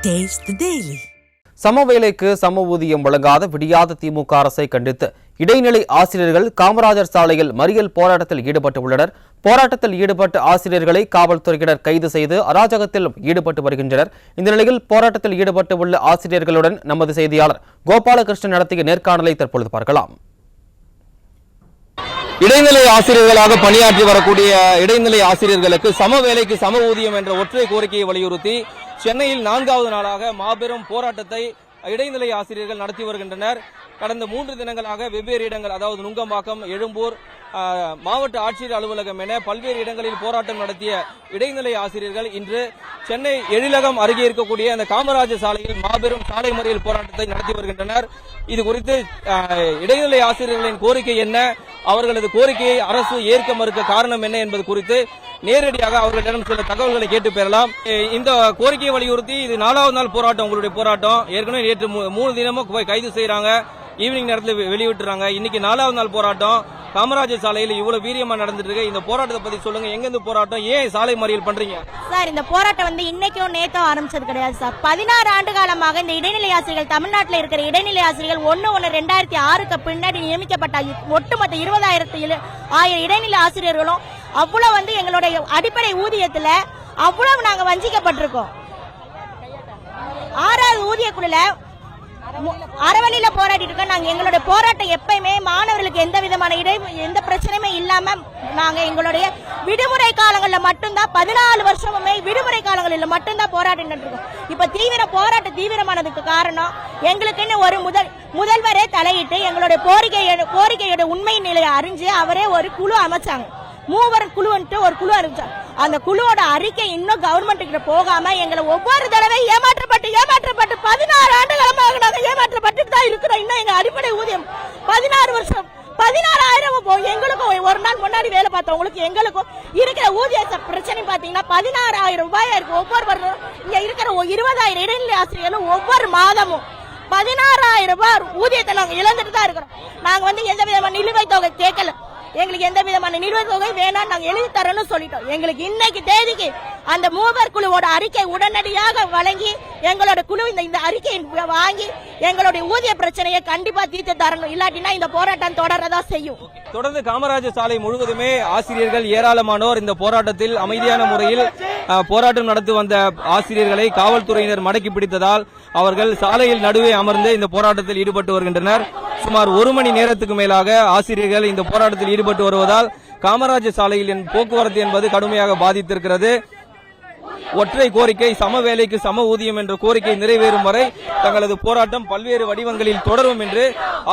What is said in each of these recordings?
Taste the Daily. சமவேலைக்கு சம ஊதியம் வழங்காத விடியாத திமுக அரசை கண்டித்து இடைநிலை ஆசிரியர்கள் காமராஜர் சாலையில் மறியல் போராட்டத்தில் ஈடுபட்டுள்ளனர். போராட்டத்தில் ஈடுபட்ட ஆசிரியர்களை காவல்துறையினர் கைது செய்து அராஜகத்தில் ஈடுபட்டு வருகின்றனர். இந்த நிலையில் போராட்டத்தில் ஈடுபட்டு உள்ள ஆசிரியர்களுடன் நமது செய்தியாளர் கோபாலகிருஷ்ணன் நடத்திய நேர்காணலை தற்பொழுது பார்க்கலாம். இடைநிலை ஆசிரியர்களாக பணியாற்றி வரக்கூடிய இடைநிலை ஆசிரியர்களுக்கு சம வேலைக்கு சம ஊதியம் என்ற ஒற்றை கோரிக்கையை வலியுறுத்தி சென்னையில் 4வது நாளாக மாபெரும் போராட்டத்தை இடைநிலை ஆசிரியர்கள் நடத்தி வருகின்றனர். கடந்த 3 தினங்களாக வெவ்வேறு இடங்கள், அதாவது நுங்கம்பாக்கம், எழும்பூர், மாவட்ட ஆட்சியர் அலுவலகம் என பல்வேறு இடங்களில் போராட்டம் நடத்திய இடைநிலை ஆசிரியர்கள் இன்று சென்னை எழிலகம் அருகே இருக்கக்கூடிய அந்த காமராஜர் சாலையில் மாபெரும் சாலை மறியல் போராட்டத்தை நடத்தி வருகின்றனர். இது குறித்து இடைநிலை ஆசிரியர்களின் கோரிக்கை என்ன, அவர்களது கோரிக்கையை அரசு ஏற்க மறுக்க காரணம் என்ன என்பது குறித்து நேரடியாக அவர்களிடம் சில தகவல்களை கேட்டு பெறலாம். இந்த கோரிக்கையை வலியுறுத்தி இது 4வது நாள் போராட்டம். உங்களுடைய போராட்டம் ஏற்கனவே நேற்று 3 தினமும் போய் கைது செய்யறாங்க, ஈவினிங் நேரத்தில் வெளியிட்டுறாங்க. இன்னைக்கு 4வது நாள் போராட்டம் காமராஜர் சாலையில் இவ்வளவு வீரியமா நடந்துட்டு இருக்கு. இந்த போராட்டத்தை பத்தி சொல்லுங்க. எங்க இருந்து போராட்டம், ஏன் சாலை மறியல் பண்றீங்க? சார், இந்த போராட்டம் இன்னைக்கும் நேத்தும் ஆரம்பிச்சது கிடையாது சார். 16 ஆண்டு காலமாக இந்த இடைநிலை ஆசிரியர்கள், தமிழ்நாட்டில் இருக்கிற இடைநிலை ஆசிரியர்கள் 1/1/2006க்கு பின்னாடி நியமிக்கப்பட்ட ஒட்டுமொத்த 20,000 இடைநிலை ஆசிரியர்களும் அவ்வளவு எங்களுடைய அடிப்படை ஊதியத்துல அவ்வளவு நாங்க வஞ்சிக்கப்பட்டிருக்கோம். 6வது ஊதிய குழுல அறவழியில போராடிட்டு இருக்கோம். நாங்க எங்களுடைய போராட்டம் எப்பயுமே மாணவர்களுக்கு எந்த விதமான எந்த பிரச்சனையுமே இல்லாம நாங்க எங்களுடைய விடுமுறை காலங்களில் மட்டும்தான் 14 வருஷமுமே விடுமுறை காலங்களில் மட்டும்தான் போராடிட்டு இருக்கோம். இப்ப போராட்டம் தீவிரமானதுக்கு காரணம் எங்களுக்குன்னு ஒரு முதல்வரே தலையிட்டு எங்களுடைய கோரிக்கையோட உண்மை நிலையை அறிஞ்சு அவரே ஒரு குழு அமைச்சாங்க. 3 குழுன்ட்டு ஒரு குழு அறிவிச்சாங்க. அந்த குழுவோட அறிக்கை இன்னும் கவர்மெண்ட் கிட்ட போகாம எங்களை ஒவ்வொரு தடவை ஏமாற்றப்பட்டு 16 ஆண்டு காலமாக நாங்க ஏமாற்றப்பட்டு தான் இருக்கிறோம். இன்னும் எங்க அடிப்படை ஊதியம் 16 வருஷம் 16,000 எங்களுக்கும் ஒரு நாள் முன்னாடி வேலை பார்த்தவங்களுக்கு எங்களுக்கும் இருக்கிற ஊதிய பிரச்சனை பாத்தீங்கன்னா 16,000 ரூபாயா இருக்கு. ஒவ்வொரு வருடம் இங்க இருக்கிற 20,000 இடைநிலை ஆசிரியர்களும் ஒவ்வொரு மாதமும் 16,000 ரூபாய் ஊதியத்தை நாங்க இழந்துட்டு தான் இருக்கிறோம். நாங்க எந்த விதமான நிலுவைத் தொகை கேட்கல. எங்களுக்கு எந்த விதமான நிலுவைத் தொகை வேணாம், நாங்க எழுதி தரோம்னு சொல்லிட்டோம். எங்களுக்கு இன்னைக்கு தேதிக்கு அந்த 3 குழுவோட அறிக்கை உடனடியாக வழங்கி எங்களோட குழு இந்த அறிக்கையை வாங்கி எங்களுடைய ஊதிய பிரச்சனையை கண்டிப்பா தீர்த்து தரணும். இல்லாட்டினா இந்த போராட்டம் தொடரதா செய்யும். தொடர்ந்து காமராஜர் சாலை முழுவதுமே ஆசிரியர்கள் ஏராளமானோர் இந்த போராட்டத்தில் அமைதியான முறையில் போராட்டம் நடத்தி வந்த ஆசிரியர்களை காவல்துறையினர் மடக்கி பிடித்ததால் அவர்கள் சாலையில் நடுவே அமர்ந்து இந்த போராட்டத்தில் ஈடுபட்டு வருகின்றனர். சுமார் 1 மணி நேரத்துக்கு மேலாக ஆசிரியர்கள் இந்த போராட்டத்தில் ஈடுபட்டு வருவதால் காமராஜர் சாலையில் போக்குவரத்து என்பது கடுமையாக பாதித்திருக்கிறது. ஒற்றை கோரிக்கை சம வேலைக்கு சம ஊதியம் என்ற கோரிக்கை நிறைவேறும் வரை தங்களது போராட்டம் பல்வேறு வடிவங்களில் தொடரும் என்று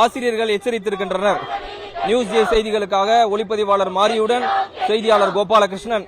ஆசிரியர்கள் எச்சரித்திருக்கின்றனர். நியூஸ் ஜே செய்திகளுக்காக ஒளிப்பதிவாளர் மாரியுடன் செய்தியாளர் கோபாலகிருஷ்ணன்.